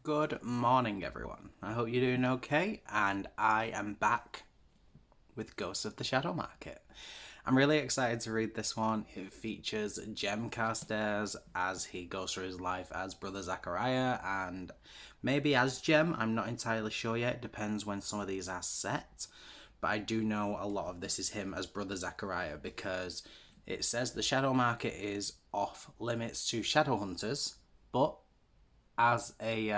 Good morning, everyone. I hope you're doing okay, and I am back with Ghosts of the Shadow Market. I'm really excited to read this one. It features Jem Carstairs as he goes through his life as Brother Zachariah and maybe as Jem. I'm not entirely sure yet. It depends when some of these are set. But I do know a lot of this is him as Brother Zachariah because it says the Shadow Market is off limits to Shadow Hunters, but as a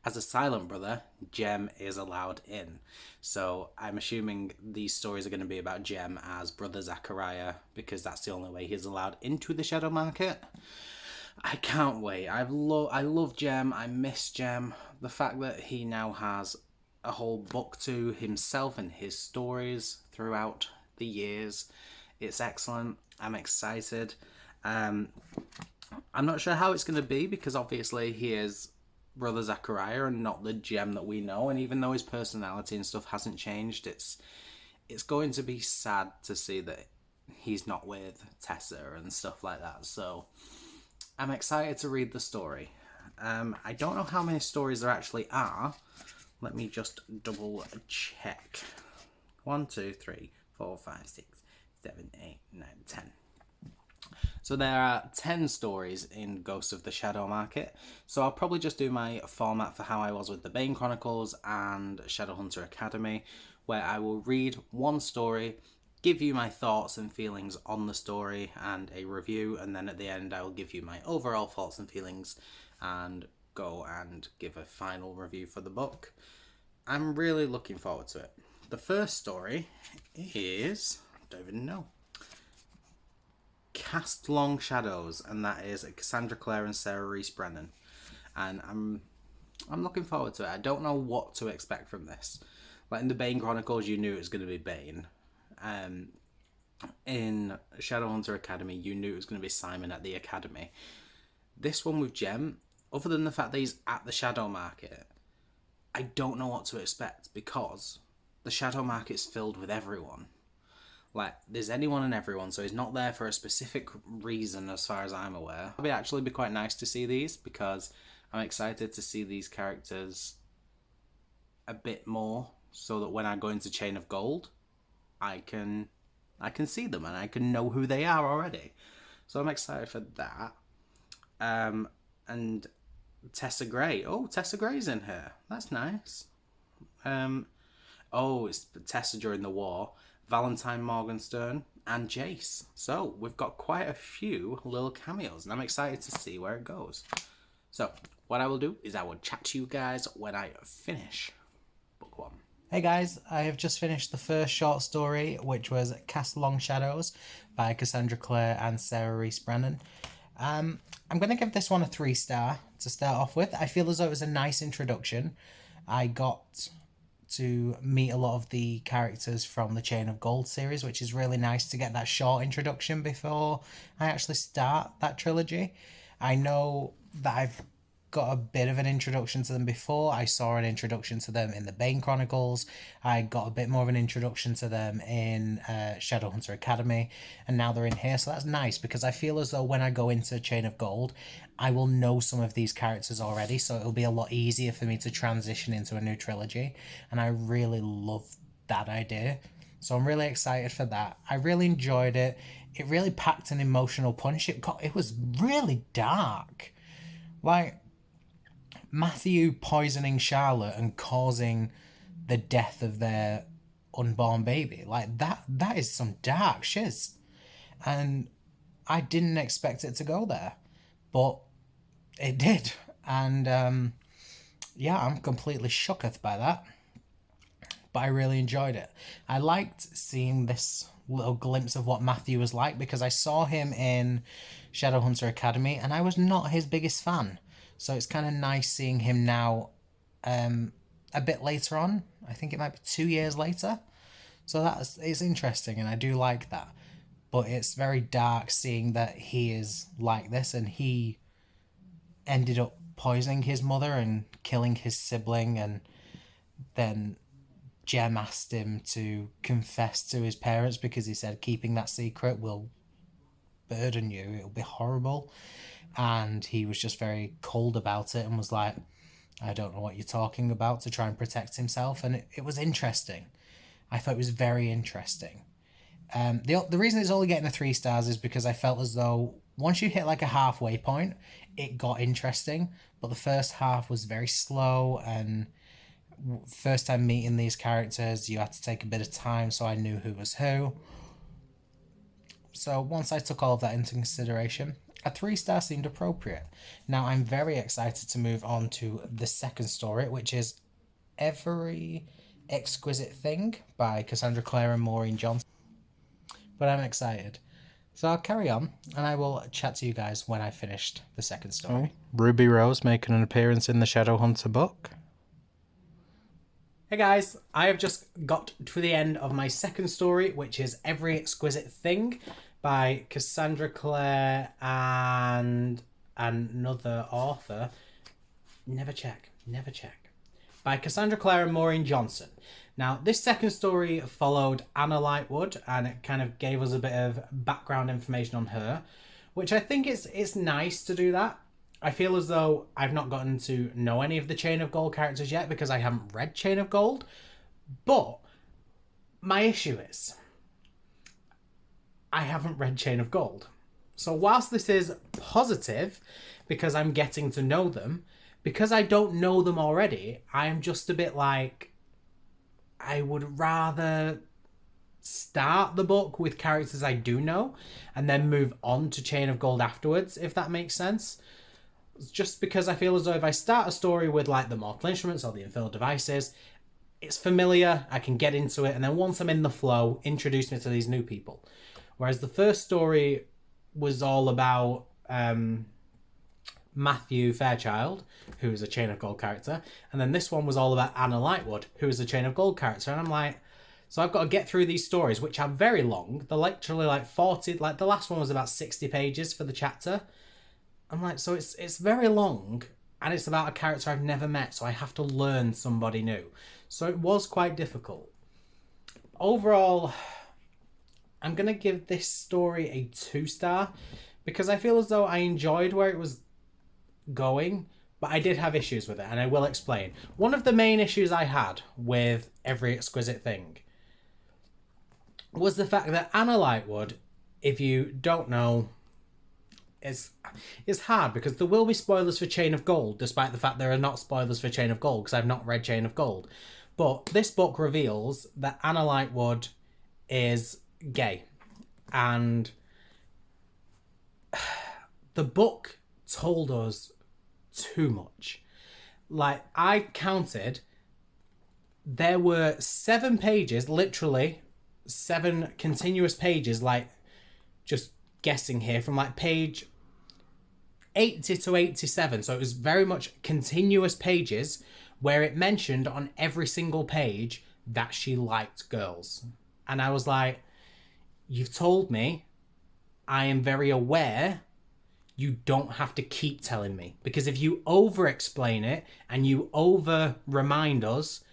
silent brother, Jem is allowed in. So I'm assuming these stories are going to be about Jem as Brother Zachariah because that's the only way he's allowed into the Shadow Market. I can't wait. I love Jem. I miss Jem. The fact that he now has a whole book to himself and his stories throughout the years, it's excellent. I'm excited. Um, I'm not sure how it's going to be because obviously he is Brother Zachariah and not the Jem that we know. And even though his personality and stuff hasn't changed, it's going to be sad to see that he's not with Tessa and stuff like that. So I'm excited to read the story. I don't know how many stories there actually are. Let me just double check. 1, 2, 3, 4, 5, 6, 7, 8, 9, 10. So there are 10 stories in Ghost of the Shadow Market. So I'll probably just do my format for how I was with the Bane Chronicles and Shadowhunter Academy, where I will read one story, give you my thoughts and feelings on the story and a review, and then at the end I will give you my overall thoughts and feelings and go and give a final review for the book. I'm really looking forward to it. The first story is, I don't even know, Cast Long Shadows, and that is Cassandra Clare and Sarah Reese Brennan. And I'm looking forward to it. I don't know what to expect from this. Like in the Bane Chronicles, you knew it was going to be Bane. In Shadowhunter Academy, you knew it was going to be Simon at the Academy. This one with Jem, other than the fact that he's at the Shadow Market, I don't know what to expect because the Shadow Market's filled with everyone. Like, there's anyone and everyone, so he's not there for a specific reason as far as I'm aware. It'll actually be quite nice to see these because I'm excited to see these characters a bit more so that when I go into Chain of Gold, I can see them and I can know who they are already. So I'm excited for that. And Tessa Gray. Oh, Tessa Gray's in here. That's nice. It's Tessa during the war, Valentine Morgenstern, and Jace. So we've got quite a few little cameos, and I'm excited to see where it goes. So what I will do is I will chat to you guys when I finish book one. Hey guys, I have just finished the first short story, which was Cast Long Shadows by Cassandra Clare and Sarah Reese Brennan. I'm going to give this one a 3-star to start off with. I feel as though it was a nice introduction. I got to meet a lot of the characters from the Chain of Gold series, which is really nice to get that short introduction before I actually start that trilogy. I know that I've got a bit of an introduction to them before. I saw an introduction to them in the Bane Chronicles. I got a bit more of an introduction to them in Shadowhunter Academy, and now they're in here. So that's nice because I feel as though when I go into Chain of Gold, I will know some of these characters already, so it'll be a lot easier for me to transition into a new trilogy, and I really love that idea. So I'm really excited for that. I really enjoyed it. It really packed an emotional punch. It was really dark. Like, Matthew poisoning Charlotte and causing the death of their unborn baby. Like that is some dark shiz. And I didn't expect it to go there. But it did. And yeah, I'm completely shooketh by that. But I really enjoyed it. I liked seeing this little glimpse of what Matthew was like because I saw him in Shadowhunter Academy and I was not his biggest fan. So it's kind of nice seeing him now a bit later on. I think it might be 2 years later. So it's interesting and I do like that. But it's very dark seeing that he is like this and he ended up poisoning his mother and killing his sibling, and then Jem asked him to confess to his parents because he said keeping that secret will burden you. It'll be horrible. And he was just very cold about it and was like, I don't know what you're talking about, to try and protect himself. And it was interesting. I thought it was very interesting. The reason it's only getting a 3 stars is because I felt as though once you hit like a halfway point, it got interesting. But the first half was very slow, and first time meeting these characters, you had to take a bit of time, so I knew who was who. So once I took all of that into consideration, a 3-star seemed appropriate. Now I'm very excited to move on to the second story, which is Every Exquisite Thing by Cassandra Clare and Maureen Johnson. But I'm excited. So I'll carry on, and I will chat to you guys when I finished the second story. Ruby Rose making an appearance in the Shadowhunter book. Hey guys, I have just got to the end of my second story, which is Every Exquisite Thing by Cassandra Clare and another author. Never check. By Cassandra Clare and Maureen Johnson. Now, this second story followed Anna Lightwood, and it kind of gave us a bit of background information on her, which I think it's nice to do that. I feel as though I've not gotten to know any of the Chain of Gold characters yet because I haven't read Chain of Gold. But my issue is I haven't read Chain of Gold. So whilst this is positive because I'm getting to know them, because I don't know them already, I'm just a bit like, I would rather start the book with characters I do know and then move on to Chain of Gold afterwards, if that makes sense. Just because I feel as though if I start a story with like the Mortal Instruments or the Infernal Devices, it's familiar, I can get into it, and then once I'm in the flow, introduce me to these new people. Whereas the first story was all about Matthew Fairchild, who is a Chain of Gold character, and then this one was all about Anna Lightwood, who is a Chain of Gold character, and I'm like, so I've got to get through these stories, which are very long. They're literally like 40, like the last one was about 60 pages for the chapter. I'm like, so it's very long, and it's about a character I've never met, so I have to learn somebody new. So it was quite difficult. Overall, I'm going to give this story a 2-star, because I feel as though I enjoyed where it was going, but I did have issues with it, and I will explain. One of the main issues I had with Every Exquisite Thing was the fact that Anna Lightwood, if you don't know, it's hard because there will be spoilers for Chain of Gold, despite the fact there are not spoilers for Chain of Gold, because I've not read Chain of Gold. But this book reveals that Anna Lightwood is gay, and the book told us too much. Like, I counted, there were 7 pages, literally 7 continuous pages, like, just guessing here, from like page 80 to 87. So it was very much continuous pages where it mentioned on every single page that she liked girls. And I was like, you've told me, I am very aware, you don't have to keep telling me. Because if you over-explain it and you over-remind us,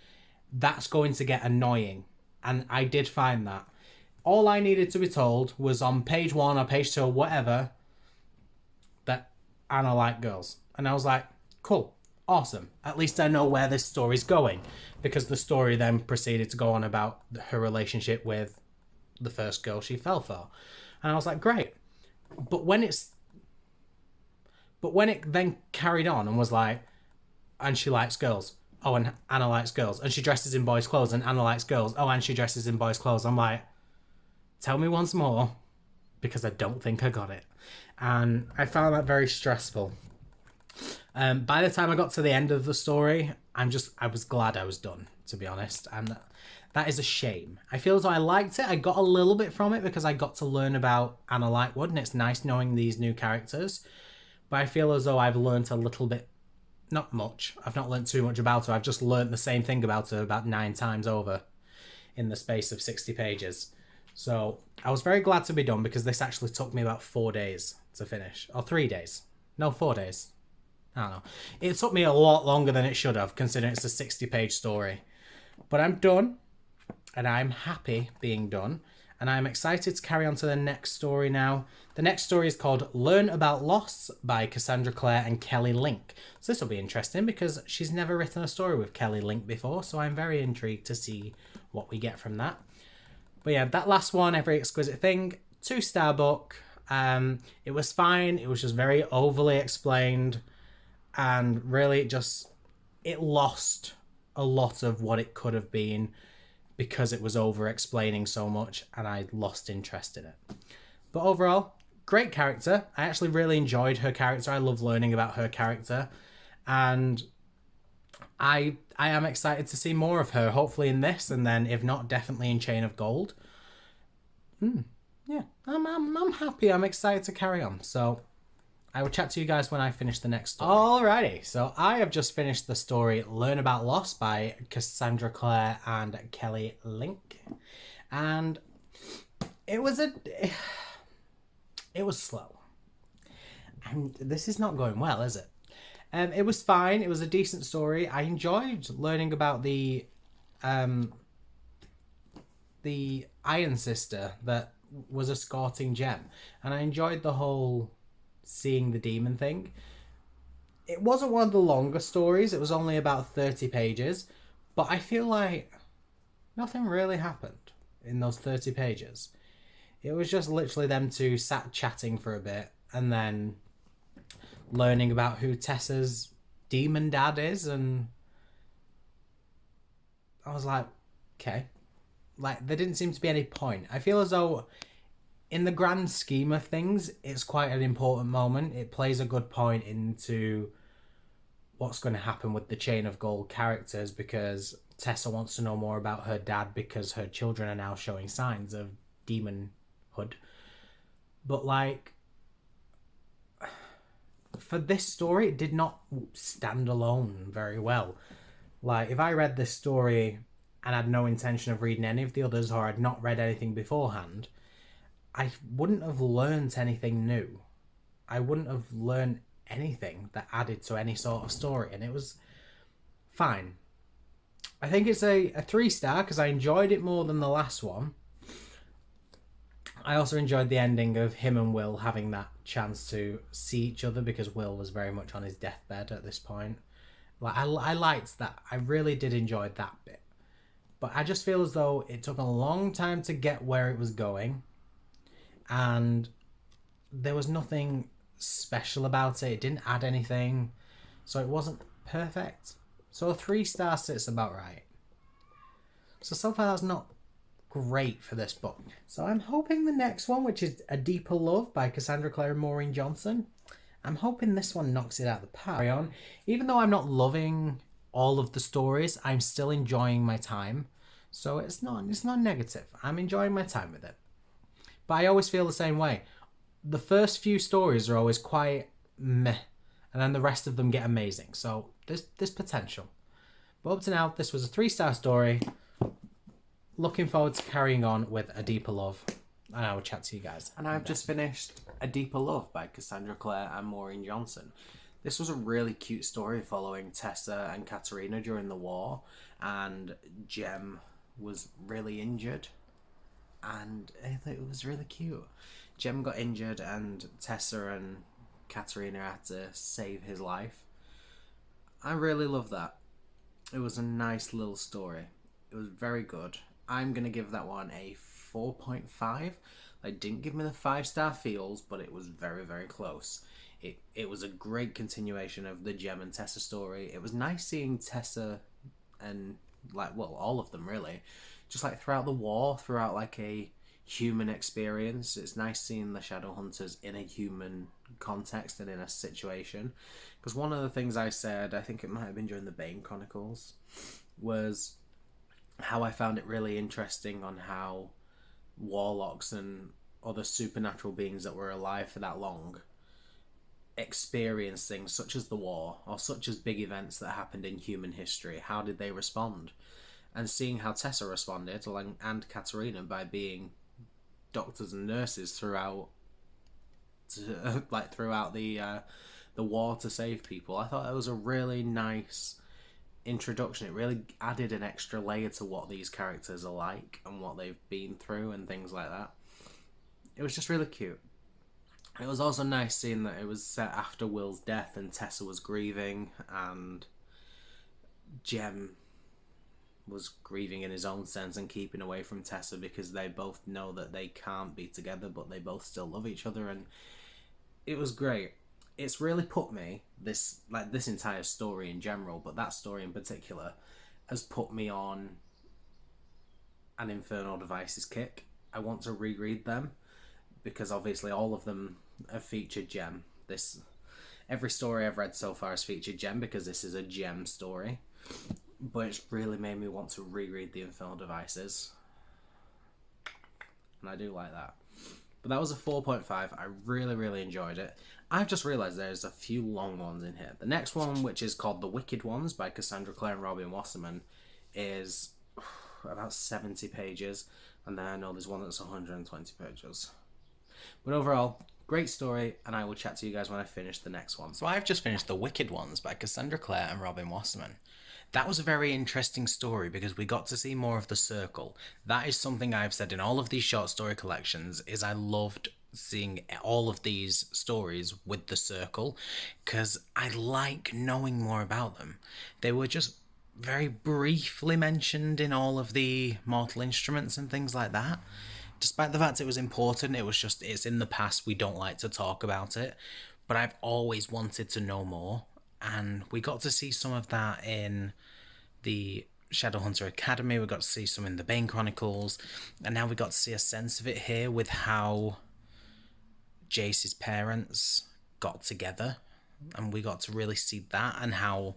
that's going to get annoying. And I did find that. All I needed to be told was on page 1 or page 2 or whatever that Anna liked girls. And I was like, cool, awesome. At least I know where this story's going. Because the story then proceeded to go on about her relationship with the first girl she fell for. And I was like, great. But when it then carried on and was like, and she likes girls. Oh, and Anna likes girls. And she dresses in boys' clothes, and Anna likes girls. Oh, and she dresses in boys' clothes. I'm like, tell me once more, because I don't think I got it. And I found that very stressful. By the time I got to the end of the story, I was glad I was done, to be honest. And that is a shame. I feel as though I liked it. I got a little bit from it because I got to learn about Anna Lightwood, and it's nice knowing these new characters. But I feel as though I've learnt a little bit, not much. I've not learnt too much about her. I've just learnt the same thing about her about 9 times over in the space of 60 pages. So I was very glad to be done because this actually took me about 4 days to finish. Or 3 days. No, 4 days. I don't know. It took me a lot longer than it should have, considering it's a 60-page story. But I'm done, and I'm happy being done. and I'm excited to carry on to the next story now. The next story is called Learn About Loss by Cassandra Clare and Kelly Link. So this will be interesting because she's never written a story with Kelly Link before, so I'm very intrigued to see what we get from that. But yeah, that last one, Every Exquisite Thing, 2-star book. It was fine. It was just very overly explained, and really it lost a lot of what it could have been because it was over explaining so much, and I lost interest in it. But overall, great character. I actually really enjoyed her character. I love learning about her character, and I am excited to see more of her, hopefully in this, and then if not, definitely in Chain of Gold. Yeah, I'm happy. I'm excited to carry on. So I will chat to you guys when I finish the next story. Alrighty, so I have just finished the story Learn About Loss by Cassandra Clare and Kelly Link. And it was slow. And this is not going well, is it? It was fine. It was a decent story. I enjoyed learning about the Iron Sister that was escorting Gem. And I enjoyed the whole seeing the demon thing. It wasn't one of the longer stories. It was only about 30 pages. But I feel like nothing really happened in those 30 pages. It was just literally them two sat chatting for a bit and then learning about who Tessa's demon dad is, and I was like, okay. Like, there didn't seem to be any point. I feel as though in the grand scheme of things, it's quite an important moment. It plays a good point into what's going to happen with the Chain of Gold characters, because Tessa wants to know more about her dad because her children are now showing signs of demonhood. But like, for this story, it did not stand alone very well. Like, if I read this story and had no intention of reading any of the others, or I'd not read anything beforehand, I wouldn't have learned anything new. I wouldn't have learned anything that added to any sort of story, and it was fine. I think it's a 3-star because I enjoyed it more than the last one. I also enjoyed the ending of him and Will having that chance to see each other, because Will was very much on his deathbed at this point. Like, I liked that. I really did enjoy that bit. But I just feel as though it took a long time to get where it was going, and there was nothing special about it. It didn't add anything, so it wasn't perfect. So a 3-star sits about right. So far that's not great for this book. So I'm hoping the next one, which is A Deeper Love by Cassandra Clare and Maureen Johnson, I'm hoping this one knocks it out of the park. Even though I'm not loving all of the stories, I'm still enjoying my time. So it's not negative. I'm enjoying my time with it. But I always feel the same way. The first few stories are always quite meh, and then the rest of them get amazing. So there's potential. But up to now, this was a 3-star story. Looking forward to carrying on with A Deeper Love, and I will chat to you guys. And I've just finished A Deeper Love by Cassandra Clare and Maureen Johnson. This was a really cute story following Tessa and Katerina during the war, and Jem was really injured, and it was really cute. Jem got injured and Tessa and Katerina had to save his life. I really love that. It was a nice little story. It was very good. I'm going to give that one a 4.5. It didn't give me the 5-star feels, but it was very, very close. It was a great continuation of the Jem and Tessa story. It was nice seeing Tessa and, all of them really, just throughout the war, throughout a human experience. It's nice seeing the Shadowhunters in a human context and in a situation. Because one of the things I said, I think it might have been during the Bane Chronicles, was how I found it really interesting on how warlocks and other supernatural beings that were alive for that long experience things such as the war or such as big events that happened in human history. How did they respond? And seeing how Tessa responded, and Katerina, by being doctors and nurses throughout the war to save people, I thought that was a really nice introduction. It really added an extra layer to what these characters are like and what they've been through and things like that. It was just really cute. It was also nice seeing that it was set after Will's death and Tessa was grieving and Jem was grieving in his own sense and keeping away from Tessa because they both know that they can't be together, but they both still love each other, and it was great. It's really put me, this entire story in general, but that story in particular has put me on an Infernal Devices kick. I want to reread them because obviously all of them have featured Jem. Every story I've read so far has featured Jem because this is a Jem story. But it's really made me want to reread the Infernal Devices. And I do like that. But that was a 4.5. I really, really enjoyed it. I've just realised there's a few long ones in here. The next one, which is called The Wicked Ones by Cassandra Clare and Robin Wasserman, is about 70 pages. And then I know there's one that's 120 pages. But overall, great story, and I will chat to you guys when I finish the next one. So I've just finished The Wicked Ones by Cassandra Clare and Robin Wasserman. That was a very interesting story because we got to see more of the circle. That is something I've said in all of these short story collections, is I loved seeing all of these stories with the circle because I like knowing more about them. They were just very briefly mentioned in all of the Mortal Instruments and things like that. Despite the fact it was important, it's in the past, we don't like to talk about it. But I've always wanted to know more. And we got to see some of that in the Shadowhunter Academy. We got to see some in the Bane Chronicles. And now we got to see a sense of it here with how Jace's parents got together. And we got to really see that and how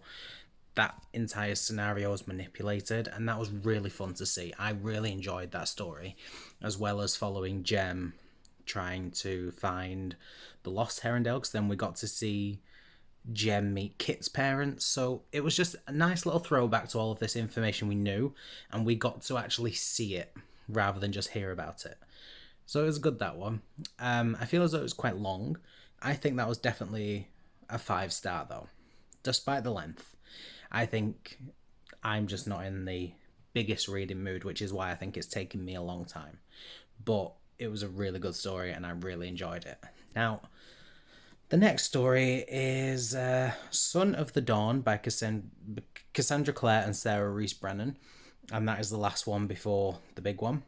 that entire scenario was manipulated, and that was really fun to see. I really enjoyed that story, as well as following Jem trying to find the lost Herondale, because then we got to see Jem meet Kit's parents, so it was just a nice little throwback to all of this information we knew, and we got to actually see it rather than just hear about it. So it was good, that one. I feel as though it was quite long. I think that was definitely a 5-star though, despite the length. I think I'm just not in the biggest reading mood, which is why I think it's taken me a long time. But it was a really good story and I really enjoyed it. Now, the next story is Son of the Dawn by Cassandra Clare and Sarah Rees Brennan. And that is the last one before the big one.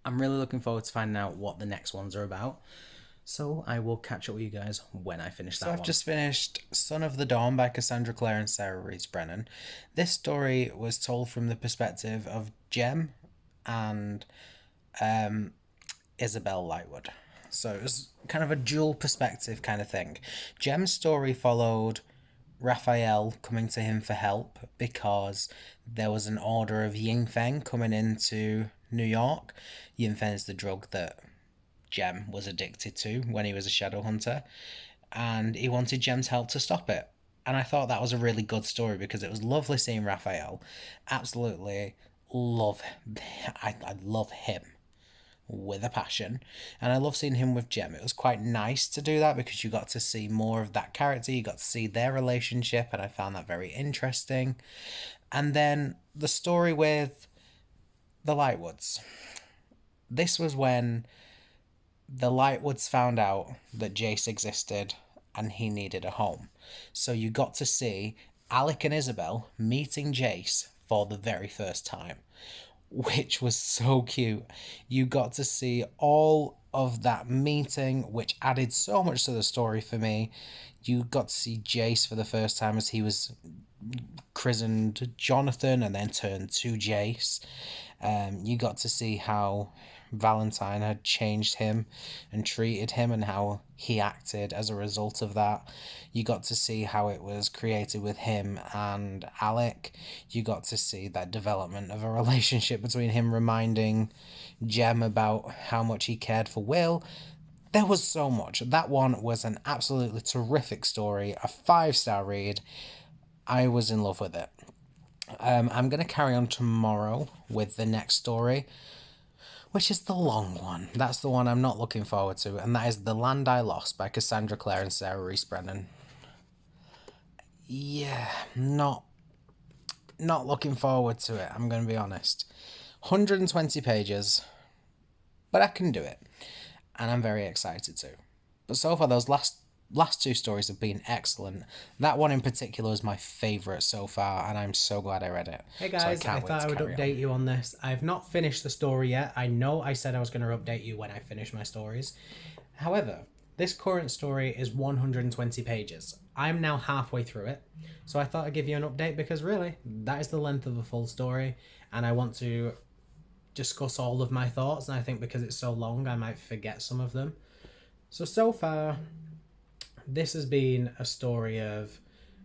I'm really looking forward to finding out what the next ones are about. So I will catch up with you guys when I finish that one. So I've just finished Son of the Dawn by Cassandra Clare and Sarah Rees Brennan. This story was told from the perspective of Jem and Isabel Lightwood. So it was kind of a dual perspective kind of thing. Jem's story followed Raphael coming to him for help because there was an order of Yingfeng coming into New York. Yingfeng is the drug that Jem was addicted to when he was a shadow hunter, and he wanted Jem's help to stop it. And I thought that was a really good story because it was lovely seeing Raphael. Absolutely love I love him with a passion, and I love seeing him with Jem. It was quite nice to do that because you got to see more of that character, you got to see their relationship, and I found that very interesting. And then the story with the Lightwoods. This was when the Lightwoods found out that Jace existed and he needed a home. So you got to see Alec and Isabel meeting Jace for the very first time, which was so cute. You got to see all of that meeting, which added so much to the story for me. You got to see Jace for the first time as he was christened Jonathan and then turned to Jace. You got to see how Valentine had changed him and treated him and how he acted as a result of that. You got to see how it was created with him and Alec. You got to see that development of a relationship between him reminding Jem about how much he cared for Will. There was so much. That one was an absolutely terrific story, a 5-star read. I was in love with it. I'm going to carry on tomorrow with the next story, which is the long one. That's the one I'm not looking forward to, and that is The Land I Lost by Cassandra Clare and Sarah Rees Brennan. Yeah, not not looking forward to it, I'm going to be honest. 120 pages, but I can do it. And I'm very excited to. But so far, those last two stories have been excellent. That one in particular is my favourite so far, and I'm so glad I read it. Hey guys, I thought I would update you on this. I've not finished the story yet. I know I said I was going to update you when I finish my stories. However, this current story is 120 pages. I'm now halfway through it, so I thought I'd give you an update because really, that is the length of a full story, and I want to discuss all of my thoughts, and I think because it's so long, I might forget some of them. So far, this has been a story of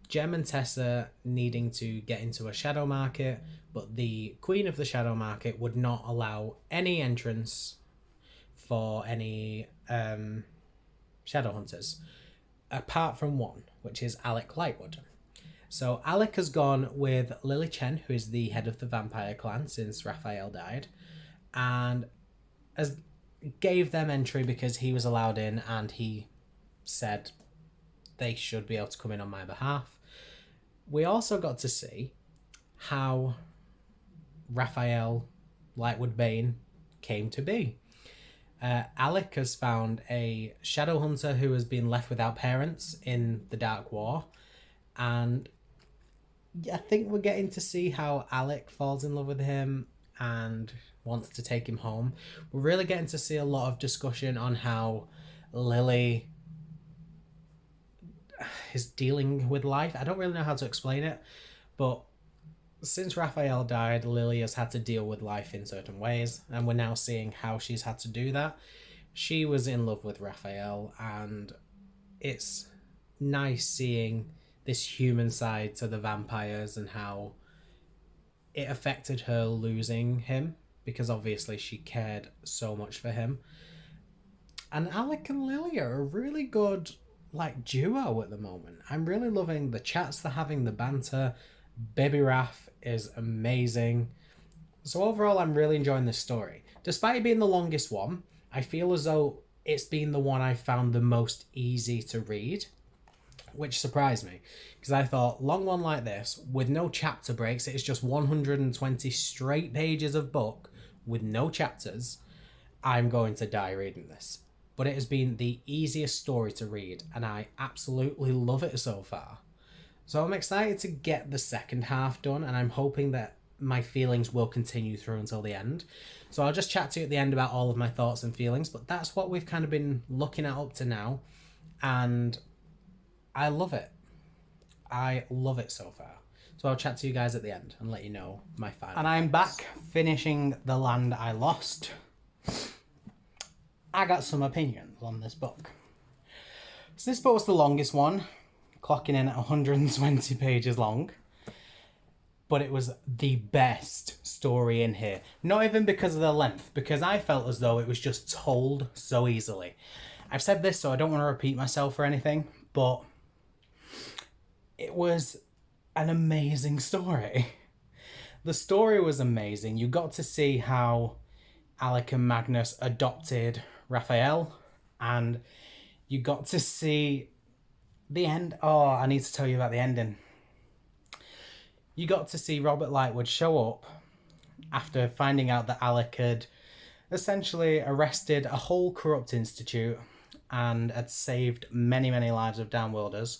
Jem and Tessa needing to get into a shadow market, but the queen of the shadow market would not allow any entrance for any shadow hunters, apart from one, which is Alec Lightwood. So Alec has gone with Lily Chen, who is the head of the vampire clan since Raphael died, and as gave them entry because he was allowed in and he said they should be able to come in on my behalf. We also got to see how Raphael Lightwood Bane came to be. Alec has found a shadow hunter who has been left without parents in the Dark War, and I think we're getting to see how Alec falls in love with him and wants to take him home. We're really getting to see a lot of discussion on how Lily is dealing with life. I don't really know how to explain it, but since Raphael died, Lily has had to deal with life in certain ways, and we're now seeing how she's had to do that. She was in love with Raphael, and it's nice seeing this human side to the vampires and how it affected her losing him, because obviously she cared so much for him. And Alec and Lily are a really good duo at the moment. I'm really loving the chats they're having, the banter. Baby Raph is amazing. So overall, I'm really enjoying this story. Despite it being the longest one, I feel as though it's been the one I found the most easy to read, which surprised me, because I thought long one like this with no chapter breaks, it's just 120 straight pages of book with no chapters, I'm going to die reading this. But it has been the easiest story to read, and I absolutely love it so far. So I'm excited to get the second half done, and I'm hoping that my feelings will continue through until the end. So I'll just chat to you at the end about all of my thoughts and feelings, but that's what we've kind of been looking at up to now, and I love it. I love it so far. So I'll chat to you guys at the end and let you know my final. And I'm back finishing The Land I Lost. I got some opinions on this book. So this book was the longest one, clocking in at 120 pages long. But it was the best story in here. Not even because of the length, because I felt as though it was just told so easily. I've said this, so I don't want to repeat myself or anything, but it was an amazing story. The story was amazing. You got to see how Alec and Magnus adopted Raphael, and you got to see the end. Oh, I need to tell you about the ending. You got to see Robert Lightwood show up after finding out that Alec had essentially arrested a whole corrupt institute and had saved many, many lives of downworlders.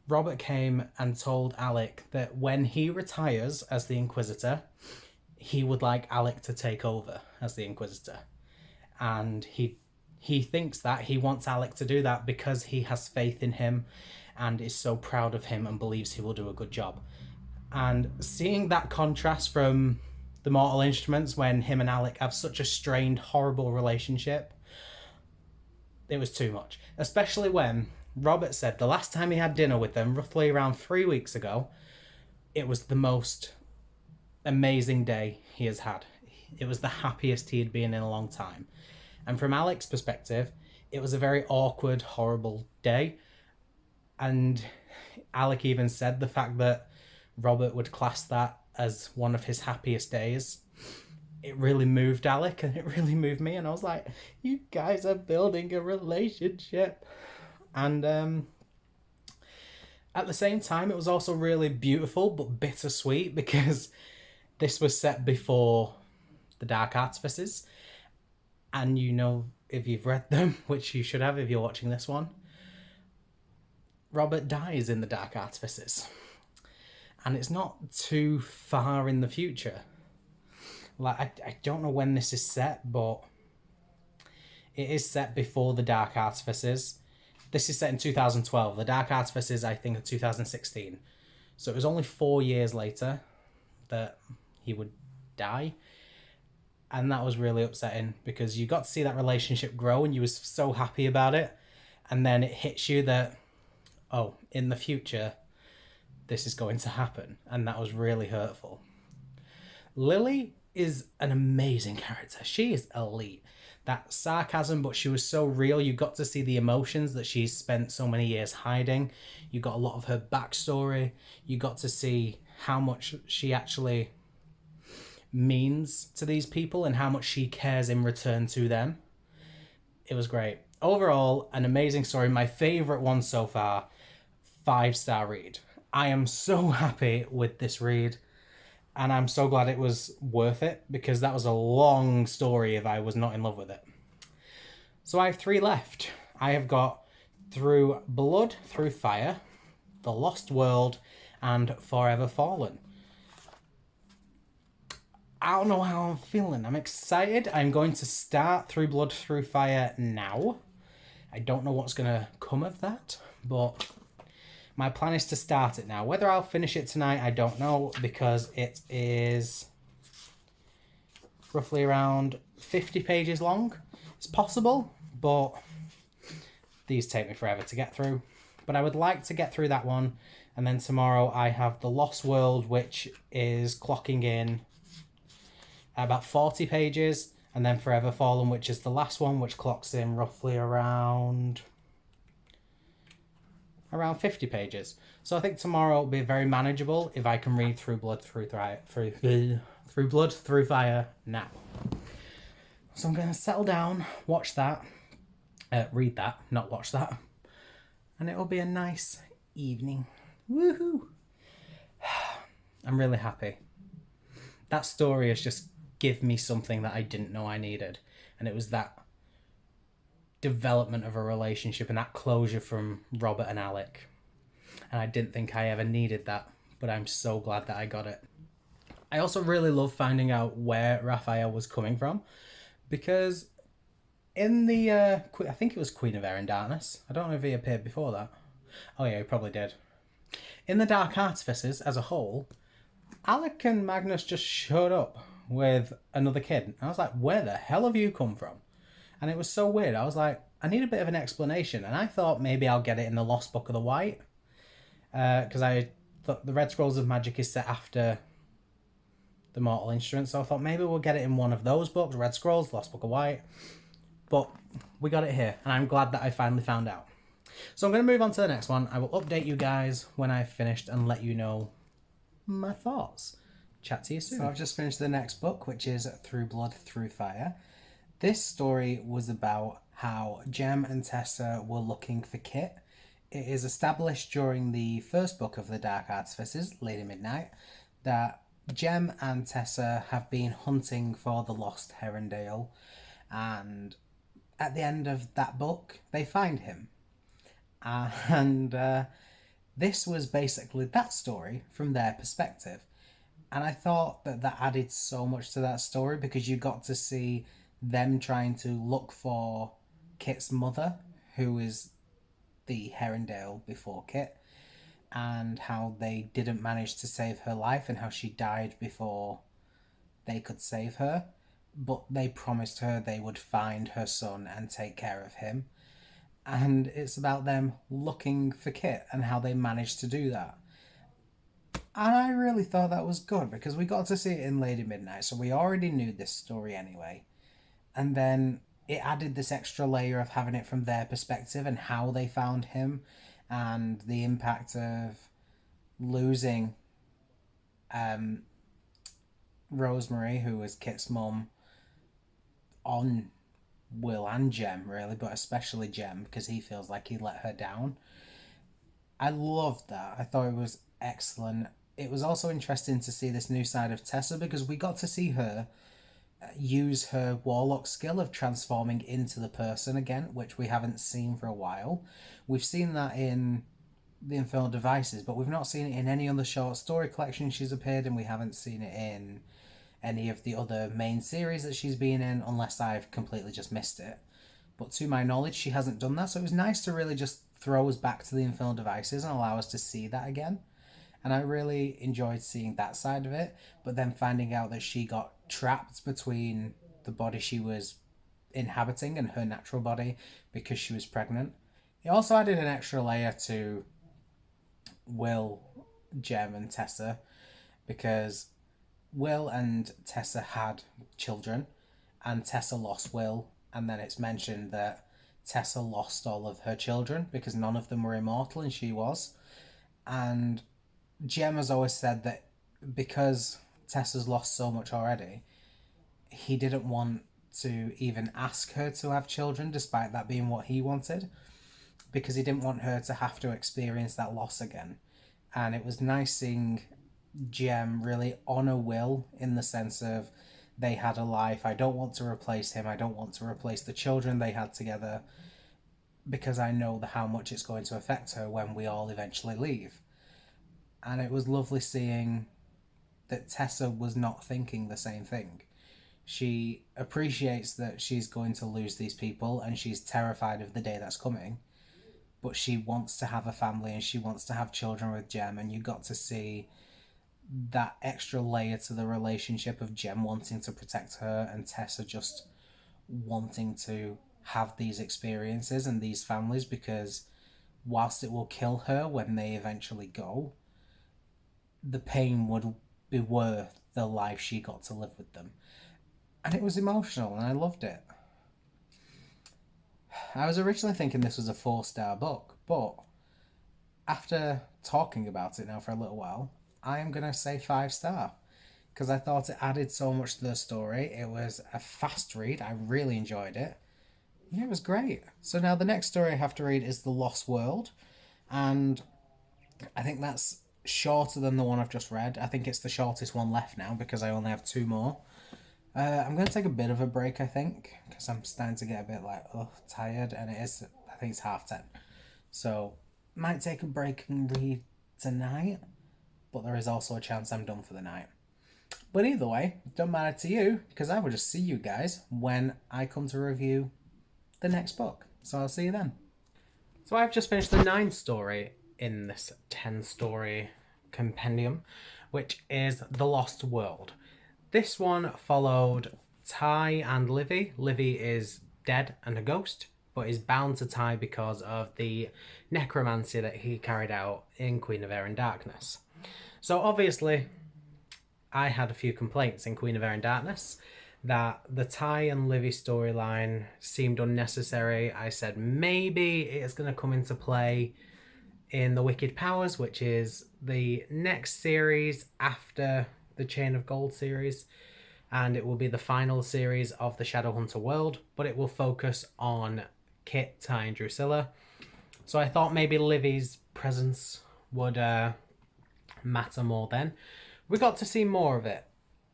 Robert came and told Alec that when he retires as the Inquisitor, he would like Alec to take over as the Inquisitor. And he thinks that he wants Alec to do that because he has faith in him and is so proud of him and believes he will do a good job. And seeing that contrast from the Mortal Instruments, when him and Alec have such a strained, horrible relationship, it was too much. Especially when Robert said the last time he had dinner with them, roughly around 3 weeks ago, it was the most amazing day he has had. It was the happiest he had been in a long time. And from Alec's perspective, it was a very awkward, horrible day. And Alec even said the fact that Robert would class that as one of his happiest days. It really moved Alec, and it really moved me. And I was like, you guys are building a relationship. And At the same time, it was also really beautiful but bittersweet because this was set before the Dark Artifices. And you know, if you've read them, which you should have if you're watching this one, Robert dies in the Dark Artifices. And it's not too far in the future. Like, I don't know when this is set, but it is set before the Dark Artifices. This is set in 2012. The Dark Artifices, I think, are 2016. So it was only 4 years later that he would die. And that was really upsetting because you got to see that relationship grow and you was so happy about it. And then it hits you that, oh, in the future, this is going to happen. And that was really hurtful. Lily is an amazing character. She is elite. That sarcasm, but she was so real. You got to see the emotions that she's spent so many years hiding. You got a lot of her backstory. You got to see how much she actually means to these people and how much she cares in return to them. It was great. Overall, an amazing story. My favourite one so far. 5-star read. I am so happy with this read. And I'm so glad it was worth it because that was a long story if I was not in love with it. So I have 3 left. I have got Through Blood, Through Fire, The Lost World, and Forever Fallen. I don't know how I'm feeling. I'm excited. I'm going to start Through Blood, Through Fire now. I don't know what's going to come of that, but my plan is to start it now. Whether I'll finish it tonight, I don't know, because it is roughly around 50 pages long. It's possible, but these take me forever to get through. But I would like to get through that one, and then tomorrow I have The Lost World, which is clocking in about 40 pages, and then Forever Fallen, which is the last one, which clocks in roughly around 50 pages. So I think tomorrow will be very manageable if I can read Through Blood, Through Blood, Through Fire now. So I'm going to settle down, watch that, read that, not watch that, and it will be a nice evening. Woohoo! I'm really happy. That story has just given me something that I didn't know I needed, and it was that development of a relationship and that closure from Robert and Alec. And I didn't think I ever needed that, but I'm so glad that I got it. I also really love finding out where Raphael was coming from, because in the I think it was Queen of Air and Darkness. I don't know if he appeared before that. Oh yeah, he probably did. In the Dark Artifices as a whole, Alec and Magnus just showed up with another kid. And I was like, where the hell have you come from? And it was so weird. I was like, I need a bit of an explanation. And I thought maybe I'll get it in the Lost Book of the White. Because I thought the Red Scrolls of Magic is set after the Mortal Instruments. So I thought maybe we'll get it in one of those books. Red Scrolls, Lost Book of White. But we got it here. And I'm glad that I finally found out. So I'm going to move on to the next one. I will update you guys when I've finished and let you know my thoughts. Chat to you soon. So I've just finished the next book, which is Through Blood, Through Fire. This story was about how Jem and Tessa were looking for Kit. It is established during the first book of the Dark Artifices, Lady Midnight, that Jem and Tessa have been hunting for the lost Herondale, and at the end of that book, they find him. And this was basically that story from their perspective. And I thought that that added so much to that story because you got to see them trying to look for Kit's mother, who is the Herondale before Kit, and how they didn't manage to save her life and how she died before they could save her. But they promised her they would find her son and take care of him. And it's about them looking for Kit and how they managed to do that. And I really thought that was good because we got to see it in Lady Midnight, so we already knew this story anyway. And then it added this extra layer of having it from their perspective and how they found him and the impact of losing Rosemary, who was Kit's mum, on Will and Jem, really, but especially Jem because he feels like he let her down. I loved that. I thought it was excellent. It was also interesting to see this new side of Tessa because we got to see her use her warlock skill of transforming into the person again, which we haven't seen for a while. We've seen that in the Infernal Devices, but we've not seen it in any other short story collection she's appeared in. We haven't seen it in any of the other main series that she's been in, unless I've completely just missed it. But to my knowledge, she hasn't done that, so it was nice to really just throw us back to the Infernal Devices and allow us to see that again. And I really enjoyed seeing that side of it, but then finding out that she got trapped between the body she was inhabiting and her natural body because she was pregnant. It also added an extra layer to Will, Jem, and Tessa because Will and Tessa had children, and Tessa lost Will, and then it's mentioned that Tessa lost all of her children because none of them were immortal and she was. And Jem has always said that because Tessa's lost so much already, he didn't want to even ask her to have children, despite that being what he wanted, because he didn't want her to have to experience that loss again. And it was nice seeing Jem really honour Will in the sense of they had a life. I don't want to replace him. I don't want to replace the children they had together because I know how much it's going to affect her when we all eventually leave. And it was lovely seeing that Tessa was not thinking the same thing. She appreciates that she's going to lose these people and she's terrified of the day that's coming, but she wants to have a family and she wants to have children with Jem, and you got to see that extra layer to the relationship of Jem wanting to protect her and Tessa just wanting to have these experiences and these families, because whilst it will kill her when they eventually go, the pain would be worth the life she got to live with them. And it was emotional and I loved it. I was originally thinking this was a 4-star book, but after talking about it now for a little while, I am going to say 5-star because I thought it added so much to the story. It was a fast read. I really enjoyed it. Yeah, it was great. So now the next story I have to read is The Lost World, and I think that's shorter than the one I've just read. I think it's the shortest one left now because I only have 2 more. I'm going to take a bit of a break, I think, because I'm starting to get a bit tired, and I think it's 10:30. So, might take a break and read tonight, but there is also a chance I'm done for the night. But either way, don't matter to you, because I will just see you guys when I come to review the next book. So I'll see you then. So I've just finished the 9th story in this 10-story compendium, which is The Lost World. This one followed Ty and Livy. Livy is dead and a ghost, but is bound to Ty because of the necromancy that he carried out in Queen of Air and Darkness. So obviously, I had a few complaints in Queen of Air and Darkness that the Ty and Livy storyline seemed unnecessary. I said maybe it's going to come into play in the Wicked Powers, which is the next series after the Chain of Gold series, and it will be the final series of the Shadowhunter world, but it will focus on Kit, Ty, and Drusilla. So I thought maybe Livy's presence would matter more then. We got to see more of it,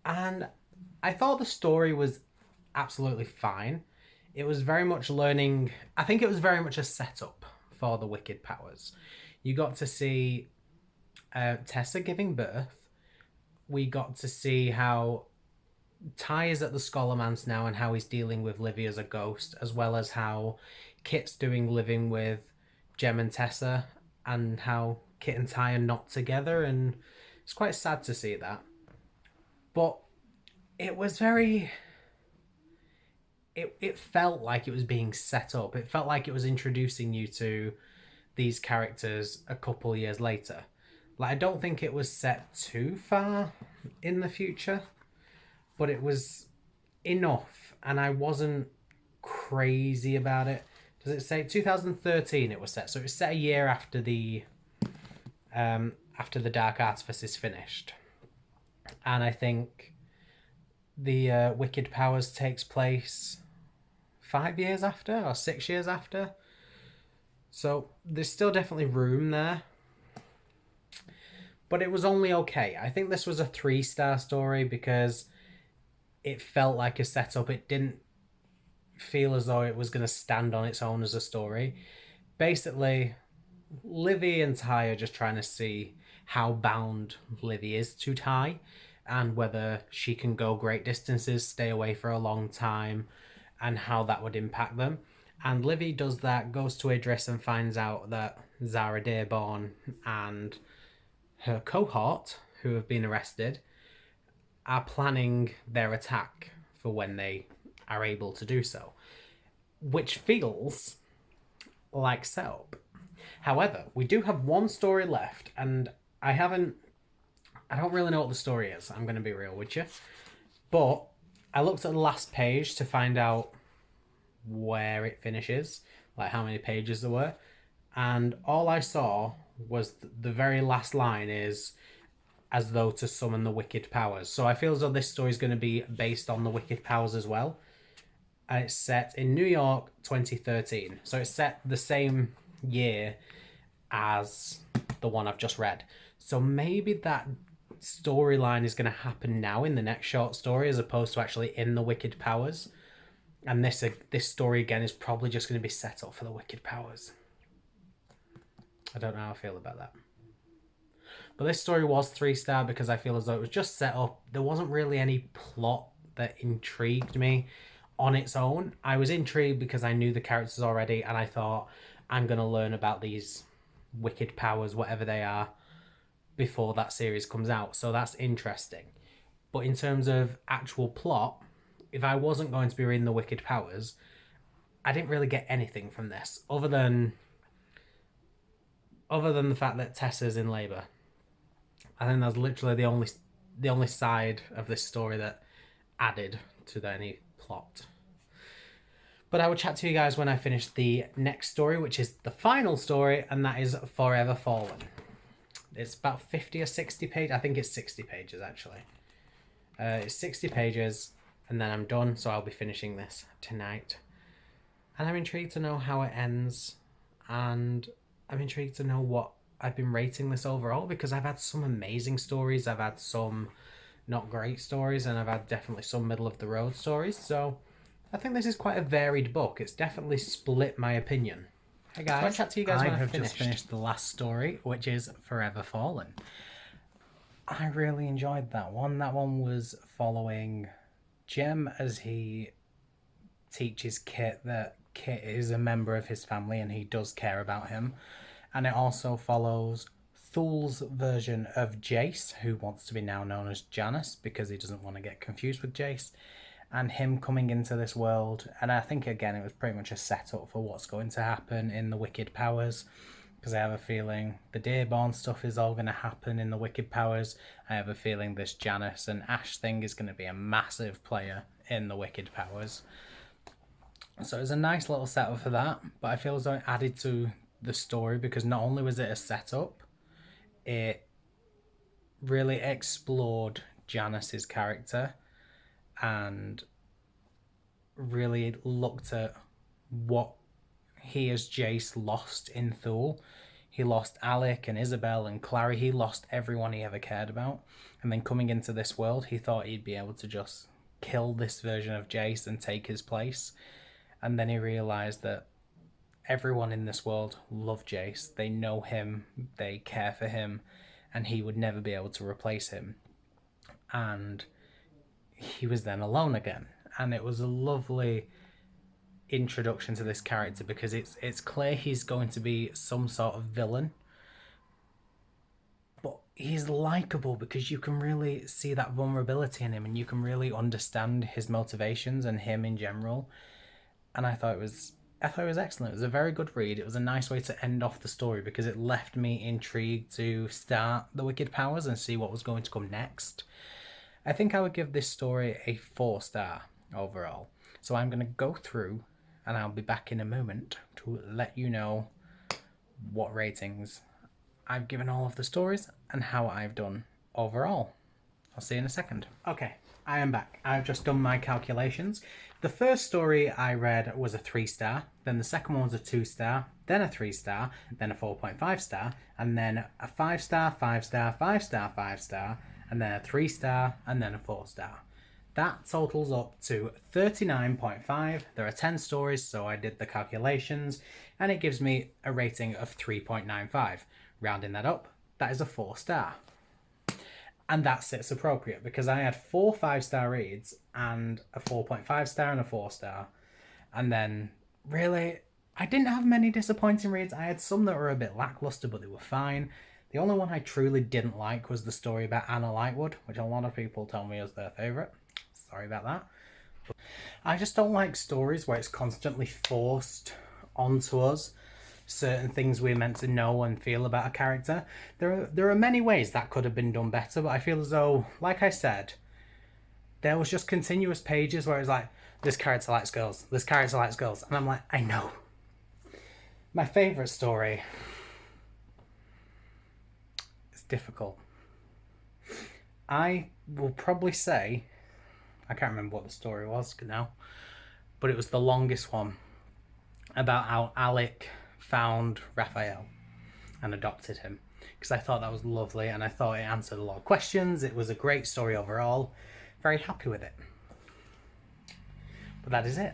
and I thought the story was absolutely fine. It was very much learning. I think it was very much a setup for the Wicked Powers. You got to see Tessa giving birth. We got to see how Ty is at the Scholar Manse now and how he's dealing with Livy as a ghost, as well as how Kit's living with Jem and Tessa, and how Kit and Ty are not together, and it's quite sad to see that. But it was very... It felt like it was being set up. It felt like it was introducing you to these characters a couple years later. Like, I don't think it was set too far in the future, but it was enough, and I wasn't crazy about it. Does it say 2013 it was set? So it was set a year after the Dark Artifice is finished. And I think the Wicked Powers takes place 5 years after, or 6 years after. So there's still definitely room there but it was only okay. I think this was a 3-star story because it felt like a setup. It didn't feel as though it was going to stand on its own as a story. Basically, Livy and Ty are just trying to see how bound Livy is to Ty and whether she can go great distances, stay away for a long time, and how that would impact them. And Livy does that, goes to Idris and finds out that Zara Dearborn and her cohort, who have been arrested, are planning their attack for when they are able to do so, which feels like setup. However, we do have one story left, and I don't really know what the story is, I'm going to be real with you. But I looked at the last page to find out where it finishes, like how many pages there were, and all I saw was the very last line is, as though to summon the wicked powers. So I feel as though this story is going to be based on the wicked powers as well. And it's set in New York 2013. So it's set the same year as the one I've just read. So maybe that storyline is going to happen now in the next short story as opposed to actually in the wicked powers. And this story again is probably just going to be set up for the wicked powers. I don't know how I feel about that. But this story was 3-star because I feel as though it was just set up. There wasn't really any plot that intrigued me on its own. I was intrigued because I knew the characters already and I thought, I'm going to learn about these wicked powers, whatever they are, before that series comes out. So that's interesting. But in terms of actual plot, if I wasn't going to be reading the wicked powers, I didn't really get anything from this other than the fact that Tessa's in labour. I think that's literally the only side of this story that added to any plot. But I will chat to you guys when I finish the next story, which is the final story, and that is Forever Fallen. It's about 50 or 60 pages. I think it's 60 pages, actually. It's 60 pages, and then I'm done, so I'll be finishing this tonight. And I'm intrigued to know how it ends, and I'm intrigued to know what I've been rating this overall, because I've had some amazing stories, I've had some not great stories, and I've had definitely some middle of the road stories, so I think this is quite a varied book. It's definitely split my opinion. Hey guys, I'll chat to you guys when I've just finished the last story, which is Forever Fallen. I really enjoyed that one. That one was following Jem as he teaches Kit that Kit is a member of his family and he does care about him. And it also follows Thul's version of Jace, who wants to be now known as Janice because he doesn't want to get confused with Jace, and him coming into this world. And I think, again, it was pretty much a setup for what's going to happen in the Wicked Powers, because I have a feeling the Dearborn stuff is all going to happen in the Wicked Powers. I have a feeling this Janice and Ash thing is going to be a massive player in the Wicked Powers. So it was a nice little setup for that, but I feel as though it added to the story because not only was it a setup, it really explored Janice's character and really looked at what he as Jace lost in Thule. He lost Alec and Isabel and Clary. He lost everyone he ever cared about. And then coming into this world, he thought he'd be able to just kill this version of Jace and take his place. And then he realised that everyone in this world loved Jace. They know him, they care for him, and he would never be able to replace him. And he was then alone again. And it was a lovely introduction to this character because it's clear he's going to be some sort of villain. But he's likable because you can really see that vulnerability in him and you can really understand his motivations and him in general. And I thought it was excellent. It was a very good read. It was a nice way to end off the story because it left me intrigued to start the Wicked Powers and see what was going to come next. I think I would give this story a 4-star overall. So I'm going to go through and I'll be back in a moment to let you know what ratings I've given all of the stories and how I've done overall. I'll see you in a second. Okay, I am back. I've just done my calculations. The first story I read was a 3-star, then the second one was a 2-star, then a 3-star, then a 4.5 star, and then a 5-star, 5-star, 5-star, 5-star, and then a 3-star, and then a 4-star. That totals up to 39.5. There are 10 stories, so I did the calculations, and it gives me a rating of 3.95. Rounding that up, that is a 4-star. And that sits appropriate because I had 4 5-star reads and a 4.5 star and a 4-star. And then, really, I didn't have many disappointing reads. I had some that were a bit lackluster, but they were fine. The only one I truly didn't like was the story about Anna Lightwood, which a lot of people tell me is their favourite. Sorry about that. But I just don't like stories where it's constantly forced onto us certain things we're meant to know and feel about a character. There are many ways that could have been done better, but I feel as though, like I said, there was just continuous pages where it's like, this character likes girls, this character likes girls, and I'm like, I know. My favourite story is difficult. I will probably say, I can't remember what the story was now, but it was the longest one about how Alec found Raphael and adopted him, because I thought that was lovely and I thought it answered a lot of questions. It was a great story overall. Very happy with it. But that is it.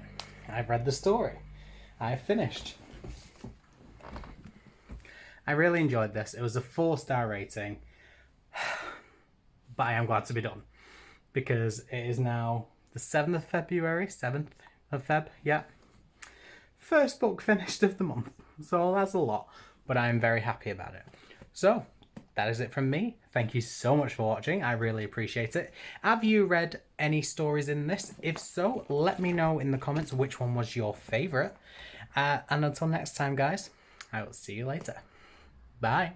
I've read the story. I've finished. I really enjoyed this. It was a 4-star rating, but I am glad to be done because it is now the 7th of February. 7th of Feb, yeah. First book finished of the month. So that's a lot, but I'm very happy about it. So that is it from me. Thank you so much for watching. I really appreciate it. Have you read any stories in this? If so, let me know in the comments which one was your favourite. And until next time, guys, I will see you later. Bye.